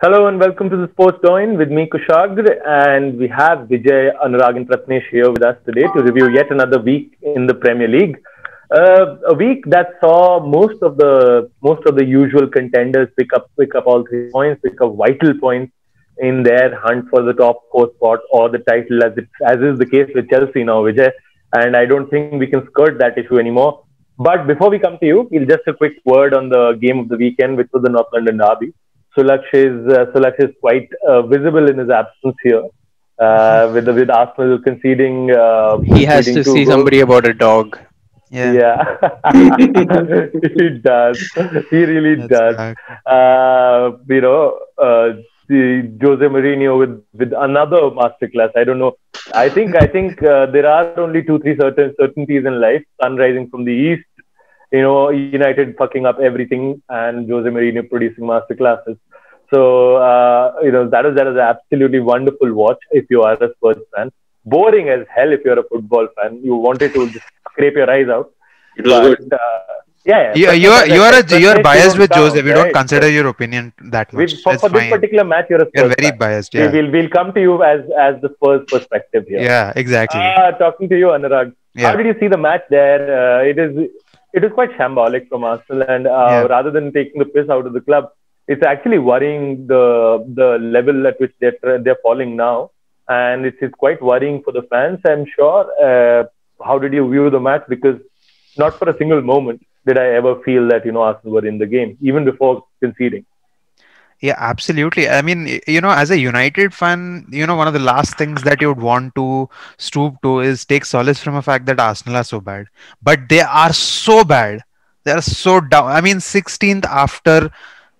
Hello and welcome to the Sports Join with me, Kushagr, and we have Vijay, Anuraag, and Prathamesh here with us today to review yet another week in the Premier League. A week that saw most of the usual contenders pick up all 3 points, pick up vital points in their hunt for the top four spot or the title, as is the case with Chelsea now, Vijay. And I don't think we can skirt that issue anymore. But before we come to you, we'll just a quick word on the game of the weekend, which was the North London derby. Sulaksh is quite visible in his absence here, with Arsenal conceding He has conceding to two see goals. somebody about a dog. Yeah, Yeah, he does. He really that's does. fact. Uh, you know, uh, the Jose Mourinho with another masterclass. I don't know. I think there are only two, three certainties in life: sun rising from the east, United fucking up everything, and Jose Mourinho producing masterclasses. So that is absolutely wonderful watch if you are a Spurs fan. Boring as hell if you're a football fan. You wanted to just scrape your eyes out, It was but good. yeah, You Prathamesh, you are as I you are said, you are Prathamesh, you biased don't with Jose. count, We don't right? consider your opinion that much. For It's for this fine. particular match, you're a You're Spurs very fan. biased. We, Yeah, we'll come to you as the Spurs perspective here. yeah, exactly. Talking to you, Anurag. How Yeah, did you see the match there? It is quite shambolic from Arsenal, and yeah. rather than taking the piss out of the club, it's actually worrying the level at which they're falling now, and it's quite worrying for the fans. I'm sure. How did you view the match? Because not for a single moment did I ever feel that Arsenal were in the game, even before conceding. Yeah, absolutely. I mean, as a United fan, one of the last things that you would want to stoop to is take solace from the fact that Arsenal are so bad. But they are so bad. They are so down. I mean, 16th after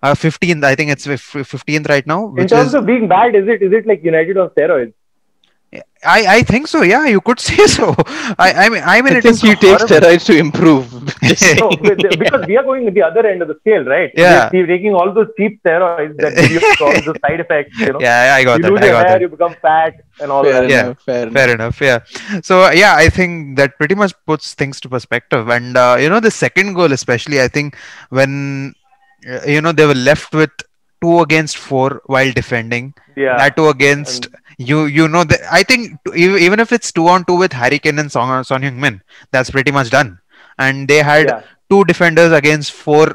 15th. I think it's 15th right now, In which terms is of being bad, is it like United on steroids? I think so. Yeah, you could say so. I mean, I it is think you take horrible. steroids to improve. Just No, saying. because we are going at the other end of the scale, right? We're Yeah. taking all those cheap steroids that give you all those side effects. Yeah, I got You that. lose I your got hair, that. you become fat, and all Fair that. Yeah, enough. Fair fair enough. enough. Yeah. So yeah, I think that pretty much puts things to perspective. And the second goal, especially, I think when they were left with two against four while defending. Yeah, That two against and you. I think even if it's 2-on-2 with Harry Kane and Son Heung-min, that's pretty much done. And they had yeah. two defenders against four.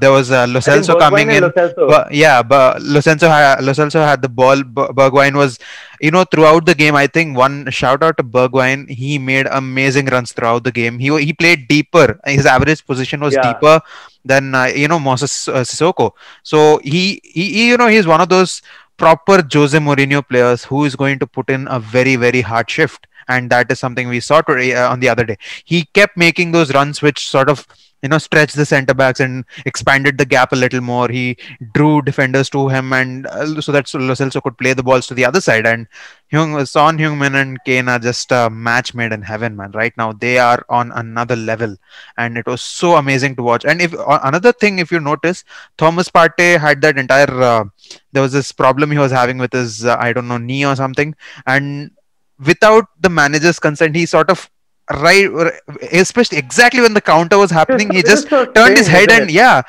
There was Lo I think Celso Bergwijn coming and Lo in. Celso. But yeah, but Lo Celso had the ball. Bergwijn was, throughout the game. I think one shout out to Bergwijn. He made amazing runs throughout the game. He played deeper. His average position was Yeah, deeper than Moses Sissoko. So he's one of those proper Jose Mourinho players who is going to put in a very very hard shift. And that is something we saw today, on the other day. He kept making those runs which sort of stretched the centre backs and expanded the gap a little more. He drew defenders to him, and so that Lo Celso could play the balls to the other side. And Son Heung-min and Kane are just a match made in heaven, man. Right now they are on another level, and it was so amazing to watch. And if another thing, if you notice, Thomas Partey had that entire there was this problem he was having with his I don't know, knee or something, and without the manager's consent, he sort of right, especially exactly when the counter was it is happening, so, he it is just so turned his strange, head isn't and it? yeah.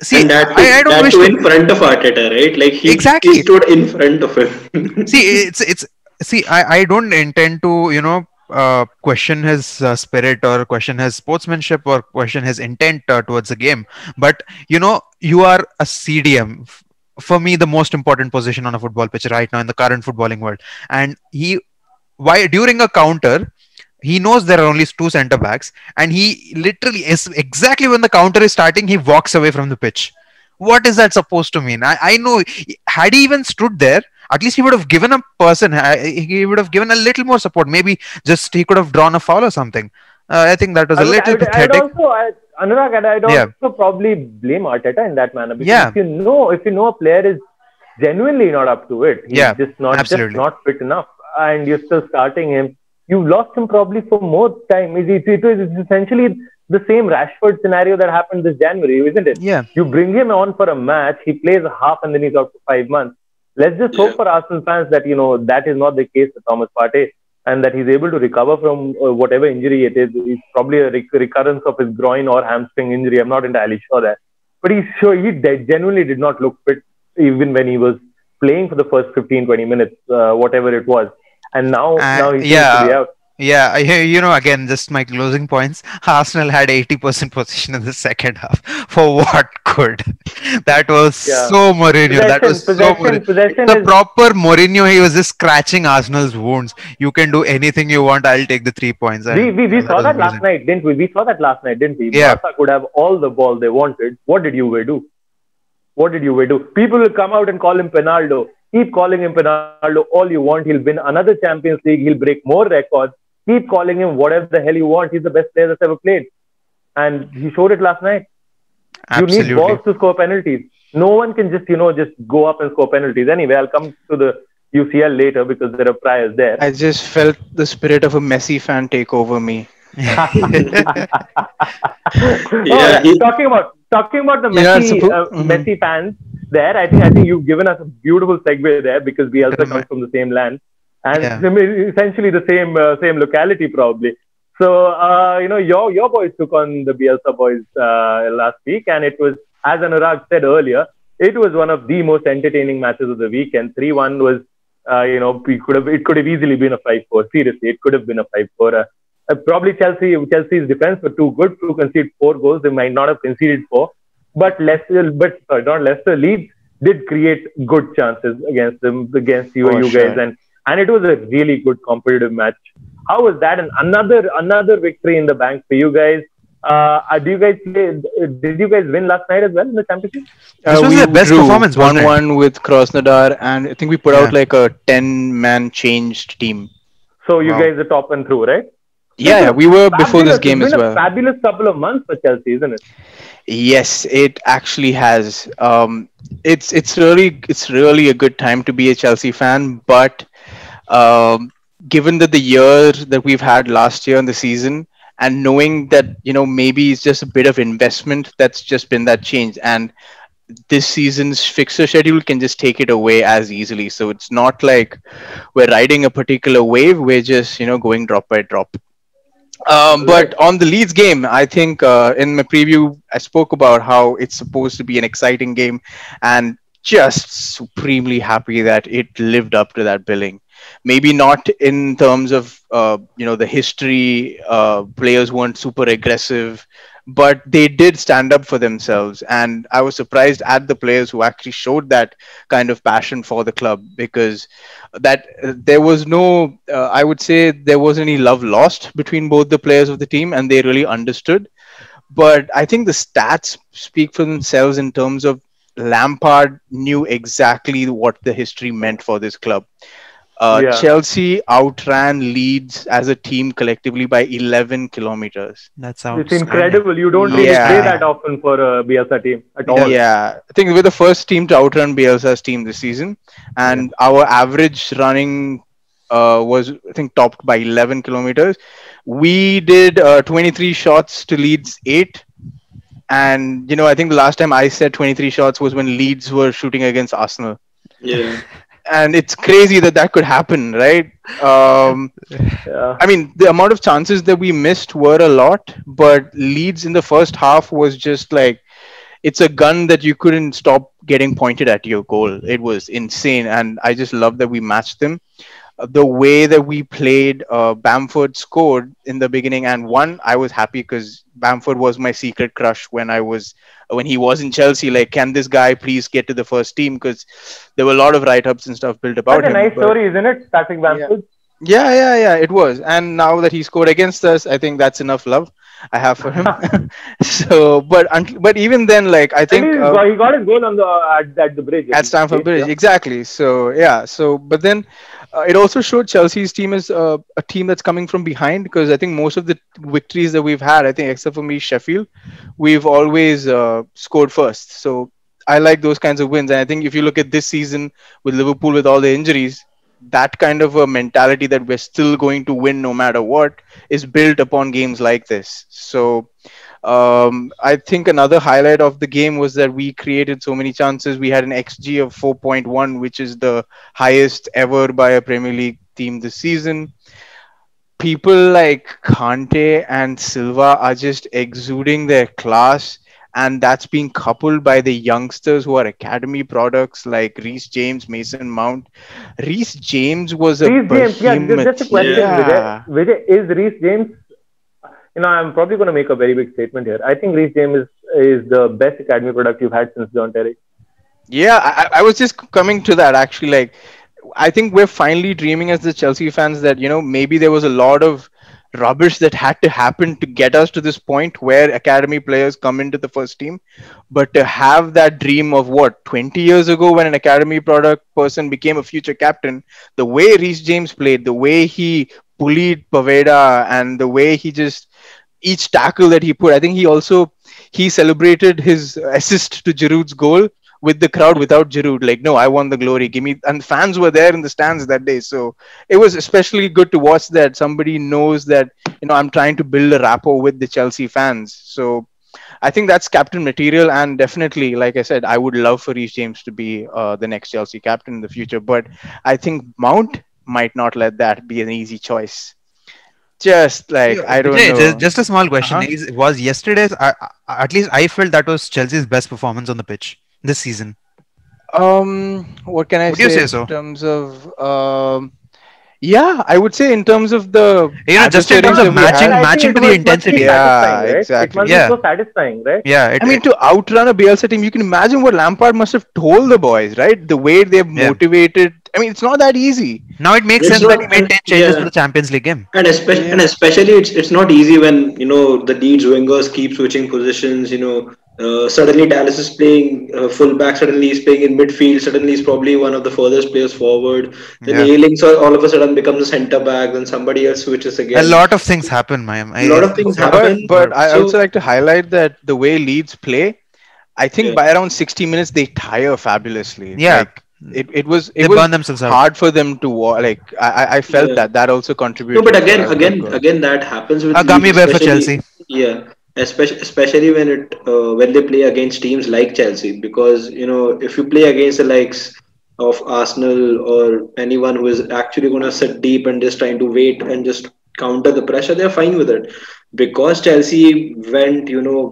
See, And that I too, don't that wish too to in front of Arteta, right? Like he exactly. stood in front of him. See, it's see, I don't intend to question his spirit or question his sportsmanship or question his intent towards the game, but you are a CDM. For me, the most important position on a football pitch right now in the current footballing world, and why during a counter he knows there are only two center backs, and he literally is exactly when the counter is starting, he walks away from the pitch. What is that supposed to mean? I know, had he even stood there, at least he would have given a person, he would have given a little more support. Maybe just he could have drawn a foul or something. I think that was I a would, I little would, I'd pathetic. also, Anurag, and I'd Yeah, also probably blame Arteta in that manner because yeah, if you know a player is genuinely not up to it, he's yeah, just absolutely. not fit enough, and you're still starting him. You've lost him probably for more time. It's essentially the same Rashford scenario that happened this January, isn't it? Yeah, You bring him on for a match, he plays a half, and then he's out for 5 months. Let's just Yeah. hope for Arsenal fans that that is not the case with Thomas Partey, and that he's able to recover from whatever injury it is. It's probably a recurrence of his groin or hamstring injury. I'm not entirely sure that, but he's sure he genuinely did not look fit even when he was playing for the first 15, 20 minutes, whatever it was. And now he seems to be Yeah, out. yeah. Again, just my closing points. Arsenal had 80% possession in the second half. For what good? That was Yeah. so Mourinho. That was so Mourinho. Possession The is. proper Mourinho. He was just scratching Arsenal's wounds. You can do anything you want. I'll take the 3 points, and We that saw was that last amazing. night, didn't we? We saw that last night, didn't we? Yeah, Barca could have all the ball they wanted. What did Juve do? What did Juve do? People will come out and call him Penaldo. Keep calling him Penaldo all you want. He'll win another Champions League. He'll break more records. Keep calling him whatever the hell you want. He's the best player that's ever played. And he showed it last night. You need absolutely. balls to score penalties. No one can just go up and score penalties. Anyway, I'll come to the UCL later because there are priors there. I just felt the spirit of a Messi fan take over me. Yeah, Talking about the You're not supposed. Messi fans there. I think you've given us a beautiful segue there because we also come Right. from the same land and Yeah. essentially the same locality probably. So your boys took on the Bielsa boys last week, and it was, as Anurag said earlier, it was one of the most entertaining matches of the week. And 3-1 was it could have easily been a 5-4. Seriously, it could have been a 5-4. Probably Chelsea's defense were too good to concede 4 goals. They might not have conceded 4, but not Leicester. Leeds did create good chances against you For guys, sure. and it was a really good competitive match. How was that? And another victory in the bank for you guys. Do you guys did you guys win last night as well in the championship? This was We their best drew performance, wasn't it? 1-1 with Krasnodar, and I think we put Yeah. out like a 10-man changed team. So you Wow. guys are top and through, right? Yeah, we were before this game It's as been a well. fabulous couple of months for Chelsea, isn't it? Yes, it actually has. It's really a good time to be a Chelsea fan, but um, given that the year that we've had last year in the season, and knowing that maybe it's just a bit of investment that's just been that change, and this season's fixture schedule can just take it away as easily. So it's not like we're riding a particular wave; we're just going drop by drop. But on the Leeds game, I think in my preview, I spoke about how it's supposed to be an exciting game, and just supremely happy that it lived up to that billing. Maybe not in terms of the history. Players weren't super aggressive, but they did stand up for themselves, and I was surprised at the players who actually showed that kind of passion for the club, because that there was no I would say there wasn't any love lost between both the players of the team, and they really understood. But I think the stats speak for themselves in terms of Lampard knew exactly what the history meant for this club. Yeah. Chelsea outran Leeds as a team collectively by 11 kilometers. That's It's outstanding. incredible. You don't really say Yeah. that often for a Bielsa team at all. Yeah, I think we're the first team to outrun Bielsa's team this season, and our average running was, I think, topped by 11 kilometers. We did 23 shots to Leeds 8, and I think the last time I said 23 shots was when Leeds were shooting against Arsenal, yeah. and it's crazy that that could happen, right? Yeah. I mean, the amount of chances that we missed were a lot, but Leeds in the first half was just like, it's a gun that you couldn't stop getting pointed at your goal. It was insane, and I just love that we matched them. The way that we played, Bamford scored in the beginning, and one, I was happy because Bamford was my secret crush when he was in Chelsea. Like, can this guy please get to the first team? Because there were a lot of write-ups and stuff built about That's a him. nice story, isn't it? Patrick Bamford. Yeah, it was. And now that he scored against us, I think that's enough love I have for him. So, but even then, like, I think He got his goal on at the bridge. at Stamford Bridge, Yeah. exactly. So yeah, but then it also showed Chelsea's team is a team that's coming from behind, because I think most of the victories that we've had, I think except for me, Sheffield, we've always scored first. So I like those kinds of wins, and I think if you look at this season with Liverpool with all the injuries, that kind of a mentality that we're still going to win no matter what is built upon games like this. So I think another highlight of the game was that we created so many chances. We had an XG of 4.1, which is the highest ever by a Premier League team this season. People like Kante and Silva are just exuding their class, and that's being coupled by the youngsters who are academy products like Reece James, Mason Mount. Reece James was a Reece James, yeah, behemoth. just a Yeah. question, Vijay. Yeah. Vijay, is Reece James, I'm probably going to make a very big statement here. I think Reece James is the best academy product you've had since John Terry. Yeah, I was just coming to that actually. Like, I think we're finally dreaming as the Chelsea fans that, maybe there was a lot of rubbish that had to happen to get us to this point where academy players come into the first team. But to have that dream of what, 20 years ago when an academy product person became a future captain, the way Reece James played, the way he bullied Paveda, and the way he just each tackle that he put, I think he celebrated his assist to Giroud's goal with the crowd without Giroud. Like, no, I want the glory. Give me. And fans were there in the stands that day, so it was especially good to watch that somebody knows that I'm trying to build a rapport with the Chelsea fans. So I think that's captain material, and definitely, like I said, I would love for Reece James to be the next Chelsea captain in the future. But I think Mount might not let that be an easy choice. Just like Yeah, I don't Vijay, know. just a small question. Uh-huh. Was yesterday's, at least I felt that was Chelsea's best performance on the pitch this season. What can I Would you say say in so? terms of yeah, I would say in terms of the Just in terms adversaries of that we matching, had. I think matching it to the must be intensity. Yeah, satisfying, right? It must exactly. be Yeah, so satisfying, right? yeah, I mean, to outrun a Bielsa team, you can imagine what Lampard must have told the boys, right? The way they've yeah. motivated. I mean, it's not that easy. Now it makes It's sense that he not, made and 10 changes for yeah, the Champions League game. and Yeah. especially it's not easy when the Leeds wingers keep switching positions. Suddenly Dallas is playing fullback. Suddenly he's playing in midfield. Suddenly he's probably one of the furthest players forward. Then Yeah, Ailing all of a sudden becomes a centre back. Then somebody else switches a again. lot of things happen, man. A lot of It's things not a happen. But I also So like to highlight that the way Leeds play, I think yeah, by around 60 minutes they tire fabulously. yeah. Like it They was burn themselves out. hard for them to like I felt yeah. that also No, but contributed to again, us that again, goal. again, that happens with A Leeds, gummy bear for especially Chelsea. yeah, especially when they play against teams like Chelsea, because if you play against the likes of Arsenal or anyone who is actually going to sit deep and just trying to wait and just counter the pressure, they're fine with it. Because Chelsea went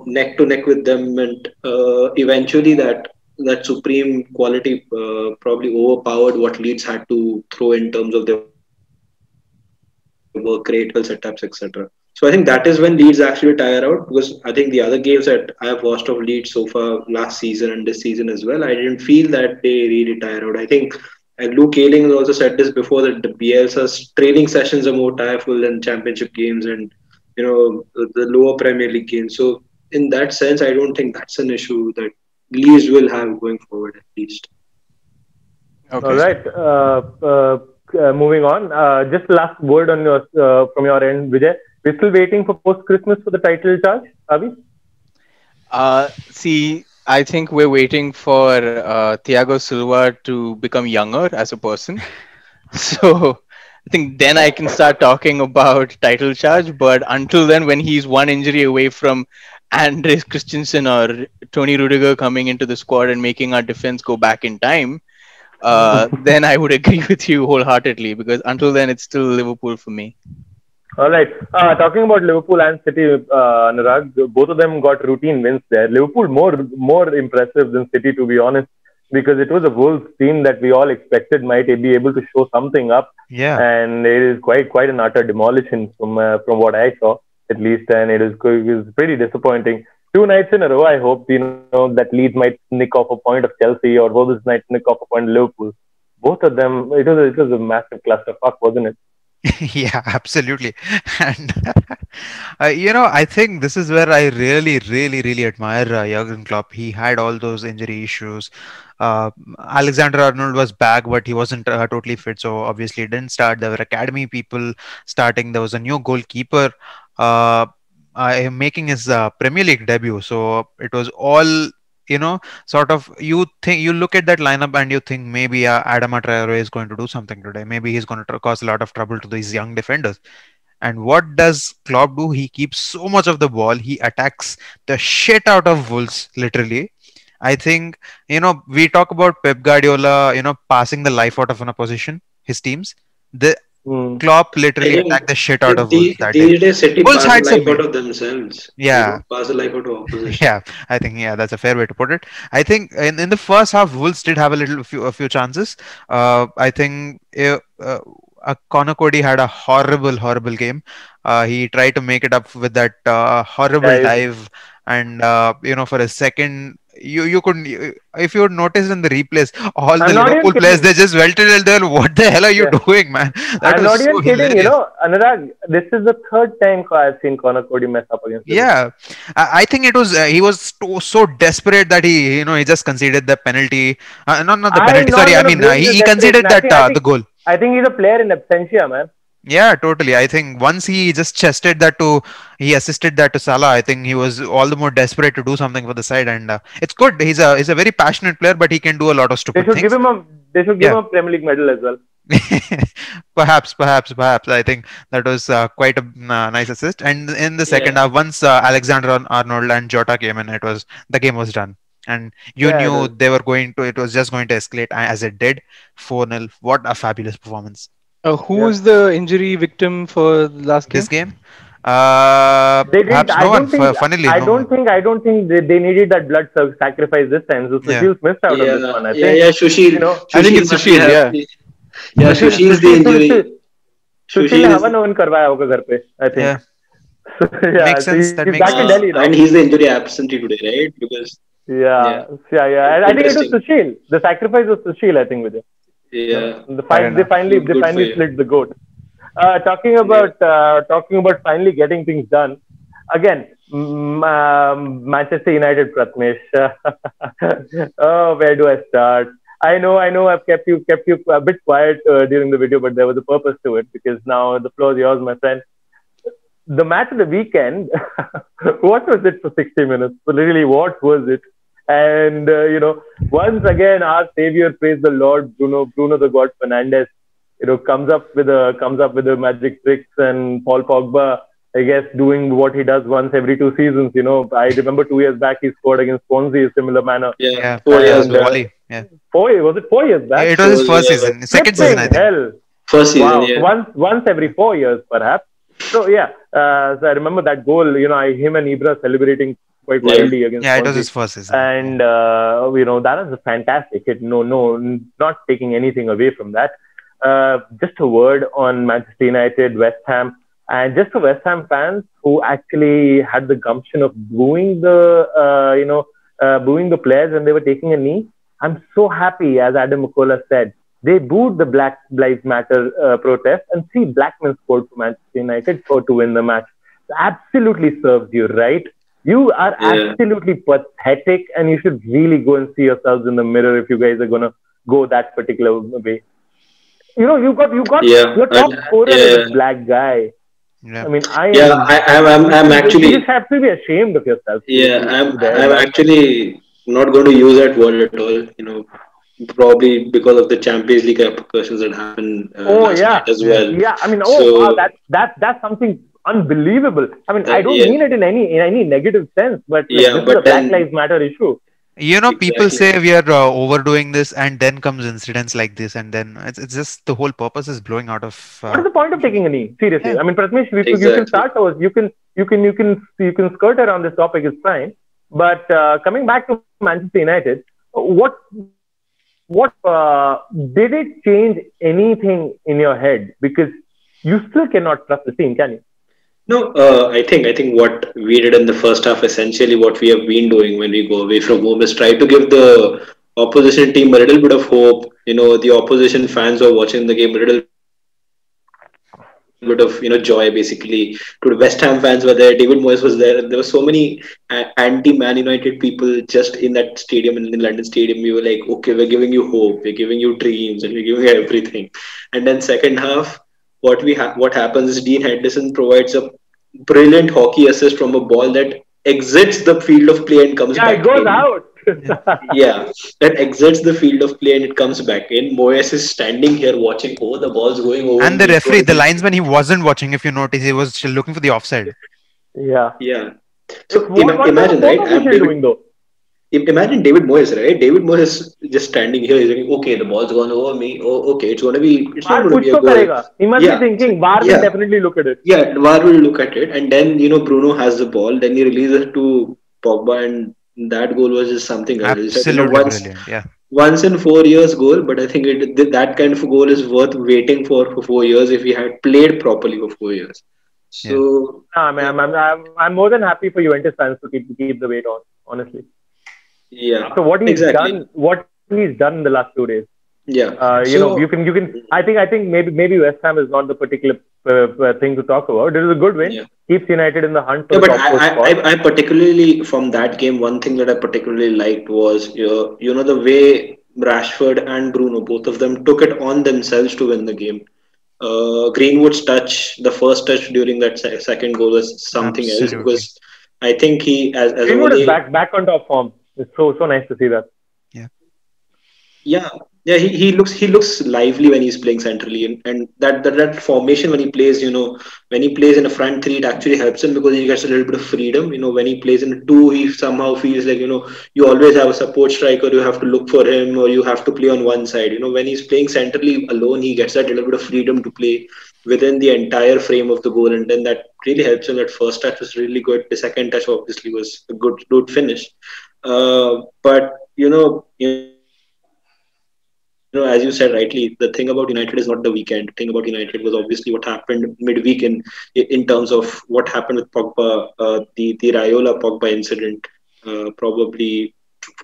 neck to neck with them, and eventually that supreme quality probably overpowered what Leeds had to throw in terms of their work rate, setups, etc. So I think that is when Leeds actually tire out, because I think the other games that I have watched of Leeds so far last season and this season as well, I didn't feel that they really tire out. I think Luke Ayling has also said this before, that the Bielsa's training sessions are more tireful than championship games and the lower Premier League games. So in that sense, I don't think that's an issue that Leeds will have going forward at least. All Okay. right. Moving on. Just last word on from your end, Vijay. We're still waiting for post Christmas for the title charge, are we? See, I think we're waiting for Thiago Silva to become younger as a person. So I think then I can start talking about title charge. But until then, when he's one injury away from Andres Christensen or Tony Rudiger coming into the squad and making our defense go back in time, then I would agree with you wholeheartedly, because until then, it's still Liverpool for me. All right. Talking about Liverpool and City, Anurag, both of them got routine wins there. Liverpool more impressive than City, to be honest, because it was a Wolves team that we all expected might be able to show something up, Yeah. and it is quite an utter demolition from what I saw at least, and it was pretty disappointing. Two nights in a row, I hope that Leeds might nick off a point of Chelsea, or Wolves might nick off a point of Liverpool. Both of them, it was a massive clusterfuck, wasn't it? Yeah, absolutely. And I think this is where I really, really, really admire Jurgen Klopp. He had all those injury issues. Uh, Alexander Arnold was back, but he wasn't totally fit, so obviously he didn't start. There were academy people starting. There was a new goalkeeper uh, making his Premier League debut. So it was all sort of, you look at that lineup and you think maybe Adama Traore is going to do something today. Maybe he's going to cause a lot of trouble to these young defenders. And what does Klopp do? He keeps so much of the ball. He attacks the shit out of Wolves, literally. I think, we talk about Pep Guardiola, passing the life out of an opposition, his teams. The Hmm. Klopp I literally think attacked the shit out of Wolves that day. these days City Wolves pass the had life some, out of themselves. yeah, Pass the life out of opposition. yeah. I think that's a fair way to put it. I think in the first half, Wolves did have a few chances. I think Connor Cody had a horrible game. He tried to make it up with that horrible Yeah, dive, and for a second. You couldn't if you would notice in the replays all the I'm not even Liverpool players kidding. they just welted it there. What the hell are you Yeah, doing, man? That I'm was not so even kidding. hilarious. Anurag, this is the third time I've seen Connor Cody mess up against Liverpool. Yeah, I think it was he was so desperate that he just conceded the penalty. Not the I'm penalty. Sorry, not I gonna mean blame the he desperation. conceded I that think, I the think, goal. I think he's a player in absentia, man. Yeah, totally. I think once he just chested that to he assisted that to Salah. I think he was all the more desperate to do something for the side, and it's good. He's a very passionate player, but he can do a lot of They stupid should give things. him a, they should give Yeah. him a Premier League medal as well. Perhaps. I think that was quite a nice assist. And in the second Yeah. half, once Alexander Arnold and Jota came in, the game was done. And you Yeah, it knew is. they were going to. It was just going to escalate as it did. 4-0. What a fabulous performance Who Yeah. was the injury victim for the last this game? game. They didn't. Perhaps no one. Funnily, no one. I don't think they needed that blood sacrifice this time. So Yeah, Sushil's missed out on this Yeah, one. I yeah, think yeah. Sushil, you know. I think Sushil it's must be Sushil. Yeah. happy. Yeah, Sushil yeah, Sushil's the Sushil injury. Sushil Sushil Sushil ने is, हवन हवन करवाया होगा घर पे I think. yeah. Yeah, Makes so sense. That he's makes back in sense. Delhi now. and he's the injury absentee today, right? Because yeah, Yeah. I think it was interesting. Sushil. The sacrifice was Sushil, I think, with it. Yeah, Fair They enough. good for finally you. split the goat. Yeah, Talking about finally getting things done. Again, Manchester United, Prathamesh. Oh, where do I start? I know. I've kept you a bit quiet during the video, but there was a purpose to it because now the floor is yours, my friend. The match of the weekend. What was it for 60 minutes? So literally, what was it? And once again, our savior, praise the Lord, Bruno the God Fernandes, comes up with the magic tricks, and Paul Pogba, I guess, doing what he does once every 2 seasons. I remember 2 years back he scored against Swansea, a similar manner. yeah. Yeah, 4 years And the back. volley. Yeah, was it 4 years back? it was his first Yeah, season, second season, Flipping I think. hell! first season. Wow, Yeah, once every 4 years, perhaps. So yeah, so I remember that goal. Him and Ibra celebrating quite yeah, wildly against Yeah, it was Swansea. his first season. And that was a fantastic hit. No, not taking anything away from that. Just a word on Manchester United, West Ham, and just for West Ham fans who actually had the gumption of booing the players when they were taking a knee. I'm so happy, as Adam McCullough said, they booed the Black Lives Matter protest, and 3 black men scored for Manchester United to win the match. Absolutely serves you right. You are yeah, absolutely pathetic, and you should really go and see yourselves in the mirror if you guys are gonna go that particular way. You got yeah. your top scorer is Yeah, a black guy. Yeah. I mean, yeah. I'm you actually, just have to be ashamed of yourself yeah, to there, I'm man. actually not going to use that word at all. Probably because of the Champions League repercussions that happened Oh last night yeah, as Yeah. well. yeah. I mean, oh wow, So that's something unbelievable. I mean, I don't yeah, mean it in any negative sense, but like yeah. this is a But Black then Lives Matter issue. People exactly. say we are overdoing this, and then comes incidents like this, and then it's just the whole purpose is blowing out of. What is the point of taking a knee? Seriously, Yeah. I mean, Prathamesh, you can Exactly. start or you can skirt around this topic. It's fine. But coming back to Manchester United, what did it change anything in your head? Because you still cannot trust the team, can you? No, I think what we did in the first half, essentially what we have been doing when we go away from home, is try to give the opposition team a little bit of hope. The opposition fans who are watching the game a little bit of joy. Basically, to the West Ham fans were there. David Moyes was there. There were so many anti-Man United people just in that stadium, in London Stadium. We were like, okay, we're giving you hope, we're giving you dreams, and we're giving you everything. And then second half, what happens is Dean Henderson provides a brilliant hockey assist from a ball that exits the field of play and comes Yeah, it back goes in. out. Yeah. Yeah, that exits the field of play and it comes back in. Moyes is standing here watching. Oh, the ball's going over And the me. It's referee, going the to. linesman, he wasn't watching. If you notice, he was still looking for the offside. Yeah. Yeah. It's So what was the imagine, fourth right? official doing though? Imagine David Moyes, right? David Moyes just standing here. He's like, okay, the ball's gone over me. Oh, okay, it's gonna be. It's not VAR gonna कुछ be a तो goal. करेगा. He must be Yeah, thinking VAR will yeah, definitely look at it. yeah. VAR will look at it, and then Bruno has the ball. Then he releases it to Pogba, and that goal was just something else. He said, Absolutely once brilliant. Yeah. once in 4 years goal, but I think that kind of a goal is worth waiting for 4 years if he had played properly for 4 years. Yeah. So Nah, yeah, I'm more than happy for Juventus fans to keep the weight on. Honestly, yeah, after exactly. what he's done in the last 2 days. Yeah. You So can. I think maybe West Ham is not the particular thing to talk about. It is a good win. yeah. Keeps United in the hunt for Yeah, the but top four spot. I particularly from that game, one thing that I particularly liked was the way Rashford and Bruno, both of them took it on themselves to win the game. Greenwood's touch, the first touch during that second goal was something else Absolutely. because I think he as a Greenwood whole is back on top form. It's so nice to see that. Yeah. yeah, yeah, he looks lively when he's playing centrally, and that formation when he plays, when he plays in a front three, it actually helps him because he gets a little bit of freedom. When he plays in a two, he somehow feels like you always have a support striker, you have to look for him, or you have to play on one side. When he's playing centrally alone, he gets that little bit of freedom to play within the entire frame of the goal, and then that really helps him. That first touch was really good. The second touch obviously was a good finish. But as you said rightly, the thing about United is not the weekend. The thing about United was obviously what happened midweek in terms of what happened with Pogba, the Raiola Pogba incident, probably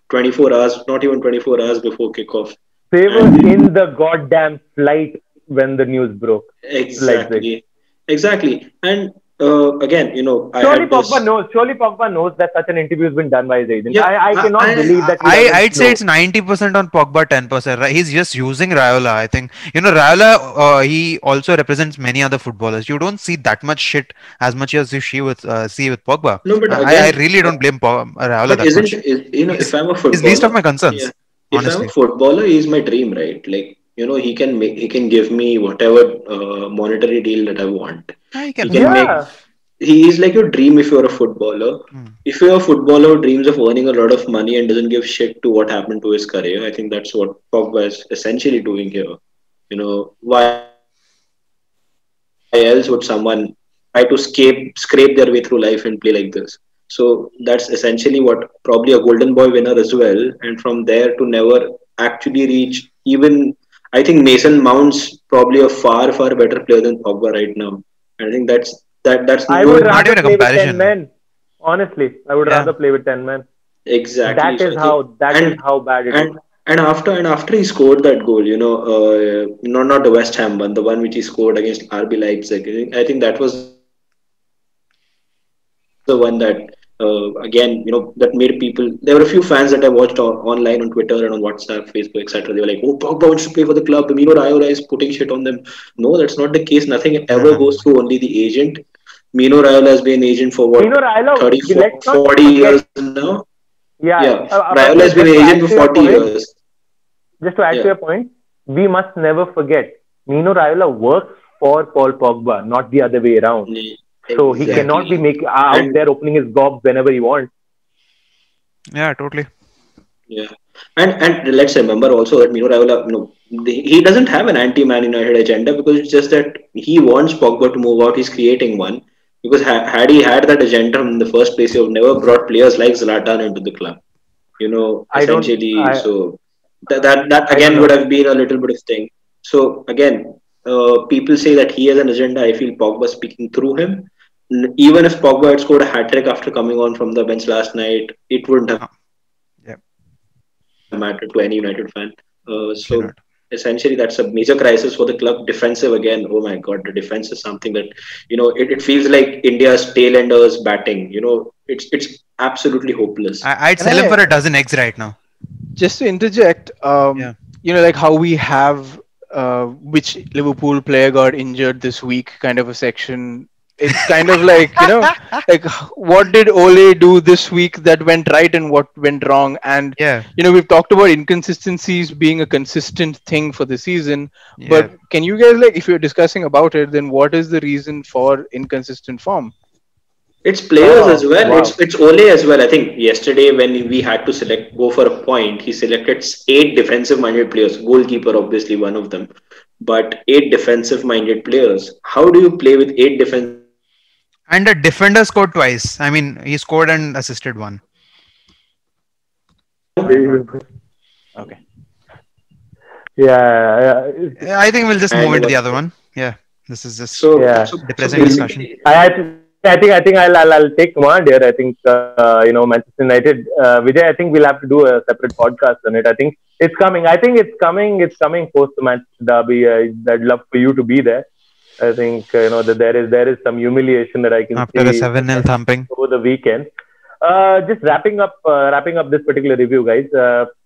24 hours, not even 24 hours before kickoff. They were And in the goddamn flight when the news broke to Leipzig. exactly. And again, I Surely had Pogba this. knows. Surely Pogba knows that such an interview has been done by his agent. Yeah, I cannot I believe that he I'd doesn't say know. it's 90% on Pogba, 10%. Right? He's just using Raiola. I think Raiola. He also represents many other footballers. You don't see that much shit as much as you see with Pogba. no, but I again, really don't blame Raiola but that isn't much. if He's I'm a he's least of footballer, my yeah, concerns, if I'm a honestly. footballer, he's my dream, right? Like he can give me whatever monetary deal that I want. Yeah, he He can. can make. Yeah, He is like your dream if you're a footballer. Hmm. If you're a footballer who dreams of earning a lot of money and doesn't give shit to what happened to his career, I think that's what Pogba is essentially doing here. Why else would someone try to scrape their way through life and play like this? So that's essentially what probably a golden boy winner as well. And from there to never actually reach even, I think Mason Mount's probably a far better player than Pogba right now. And I think that's I no would Not rather even a play with 10 comparison. men. Honestly, I would Yeah. rather play with 10 men. exactly. That So is I think and how bad it is. and after he scored that goal, not the West Ham one, the one which he scored against RB Leipzig. I think that was the one that again, that made people. There were a few fans that I watched online on Twitter and on WhatsApp, Facebook, etc. They were like, "Oh, Pogba wants to play for the club. Mino Raiola is putting shit on them." No, that's not the case. Nothing ever No, goes no, no, through no. only the agent. Mino Raiola has been agent for what, Mino Raiola, 30, let's not 40 years forget. now. Yeah, Yeah, Raiola has been Prathamesh, agent for 40 years. just to add Yeah, to your point, we must never forget Mino Raiola works for Paul Pogba, not the other way around. So he cannot be exactly. making out And there opening his gob whenever he wants. Yeah, totally. yeah, and let's remember also that Mino Raiola, he doesn't have an anti-Man United agenda because it's just that he wants Pogba to move out. He's creating one because had he had that agenda in the first place, he would never brought players like Zlatan into the club. I don't, Essentially. I, So that I don't again would know. have been a little bit of thing. So again, people say that he has an agenda. I feel Pogba speaking through him. Even if Pogba had scored a hat trick after coming on from the bench last night, it wouldn't have No. mattered to any Yeah, United fan. So essentially, absolutely not. that's a major crisis for the club. Defensive again. Oh my God, the defense is something that it feels like India's tailenders batting. It's absolutely hopeless. I'd Can sell him for I a dozen eggs right now. just to interject? Yeah. Like how we have which Liverpool player got injured this week, kind of a section. It's kind of like like what did Ole do this week that went right and what went wrong, and Yeah. we've talked about inconsistencies being a consistent thing for the season, Yeah. but can you guys, like, if you're discussing about it, then what is the reason for inconsistent form? It's players as Oh, well. wow. It's Ole as well. I think yesterday when we had to go for a point, he selected eight defensive-minded players. Goalkeeper, obviously one of them, but eight defensive-minded players. How do you play with eight defensive-minded players? And the defender scored twice. I mean, he scored and assisted one. Okay. Yeah, Yeah, I think we'll just move And into the other one. Yeah, this is just yeah. so depressing discussion. basically, I think I'll take command here. I think Manchester United, Vijay. I think we'll have to do a separate podcast on it. I think it's coming. I think it's coming. It's coming post the Manchester derby. I'd love for you to be there. I think that there is some humiliation that I can After a see 7-0 thumping. over the weekend. Just wrapping up this particular review, guys.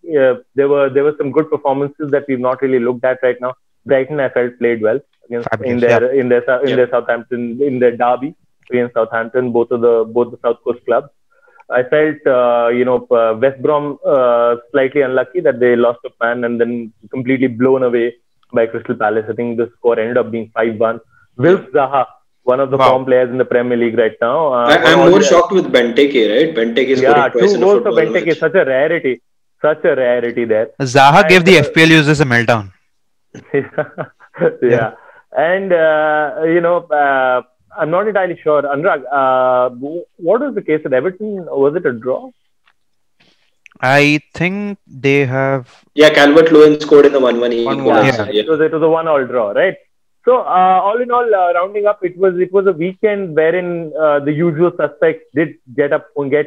Yeah, there were some good performances that we've not really looked at right now. Brighton, I felt, played well against Fabulous, yeah. in their Southampton, in their derby against Southampton, both the South Coast clubs. I felt West Brom slightly unlucky that they lost a man and then completely blown away by Crystal Palace. I think the score ended up being 5-1. Wilf Zaha, one of the Wow. form players in the Premier League right now. I'm more shocked with Benteke, right? Benteke Yeah, scoring twice two in a goals for football Benteke match. is such a rarity there. Zaha gave And the FPL users a meltdown. yeah, and I'm not entirely sure. Anurag, what was the case at Everton? Was it a draw? I think they have. Yeah, Calvert-Lewin scored in the 1-1 1-1. Yeah, equalizer. Yeah. Yeah. it was a 1-all draw, right? So all in all, rounding up, it was a weekend wherein the usual suspects did get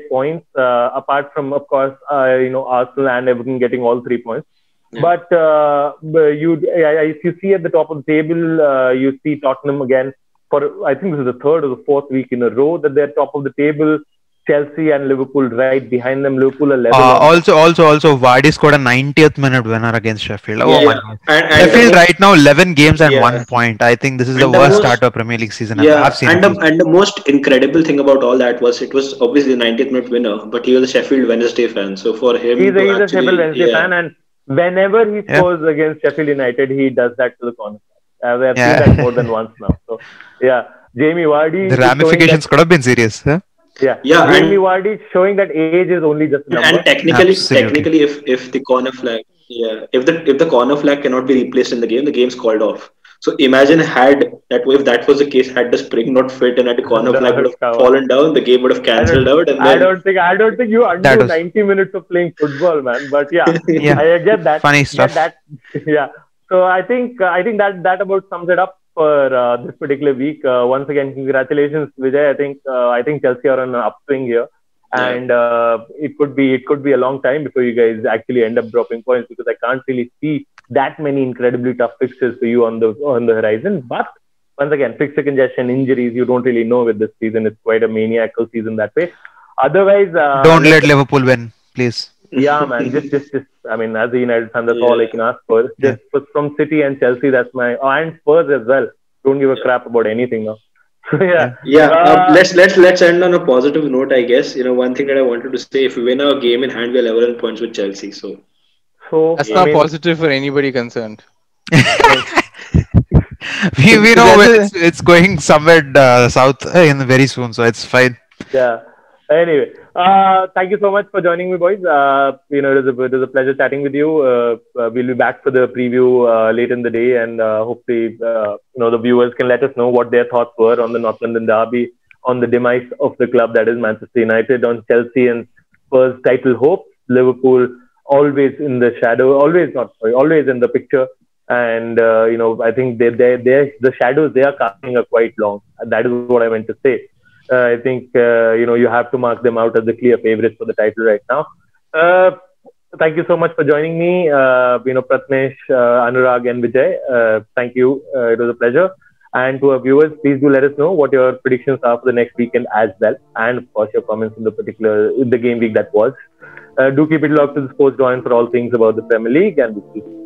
points. Apart from, of course, Arsenal and Everton getting all 3 points. Yeah. But if you see at the top of the table, you see Tottenham again for, I think this is the third or the fourth week in a row that they're top of the table. Chelsea and Liverpool right behind them. Liverpool are level. Also, Vardy scored a 90th minute winner against Sheffield. Oh Yeah, my God. and Sheffield right now 11 games and Yeah. 1 point. I think this is the And the worst most- start to a Premier League season Yeah, I've seen. and at the least. and the most incredible thing about all that was it was obviously the 90th minute winner, but he was a Sheffield Wednesday fan. So for him He's to a actually, Sheffield Wednesday fan, and whenever he Yeah. scores against Sheffield United, he does that to the corner. I've Yeah. seen that more than once now. So, yeah, Jamie Vardy. The is showing ramifications could have been serious. Huh? Yeah, Yeah, Jamie and- Vardy is showing that age is only just a number. and technically, Absolutely. if the corner flag, if the corner flag cannot be replaced in the game, the game's called off. So imagine if that was the case, had the spring not fit and had the corner flag would have fallen down, the game would have cancelled out, and I then don't think you undo That was- 90 minutes of playing football, man. But yeah, Yeah. I get that. Funny Get stuff. that. Yeah. So I think that about sums it up for this particular week. Once again, congratulations, Vijay. I think Chelsea are on an upswing here, Yeah. and it could be a long time before you guys actually end up dropping points, because I can't really see that many incredibly tough fixtures for you on the horizon. But once again, fixture congestion, injuries, you don't really know with this season. It's quite a maniacal season that way. Otherwise, Don't let Liverpool win, please. yeah, man. Just. I mean, as a United fan, that's all I can ask for. Just from City and Chelsea, that's and Spurs as well. Don't give a crap about anything now. So yeah. Yeah, let's end on a positive note, I guess. One thing that I wanted to say: if we win our game in hand, we're level in points with Chelsea. So That's I not mean, positive for anybody concerned. we know it's going somewhere south very soon, so it's fine. Yeah. Anyway, thank you so much for joining me, boys. It was a pleasure chatting with you. We'll be back for the preview late in the day, and hopefully, the viewers can let us know what their thoughts were on the North London derby, on the demise of the club that is Manchester United, on Chelsea and Spurs title hopes, Liverpool always in the shadow, always in the picture. And I think the shadows they are casting are quite long. That is what I meant to say. I think you have to mark them out as the clear favorites for the title right now. Thank you so much for joining me, Prathamesh, Anurag, and Vijay. Thank you. It was a pleasure. And to our viewers, please do let us know what your predictions are for the next weekend as well, and of course your comments in the game week that was. Do keep it locked to the Sports Joint for all things about the Premier League, and we'll see you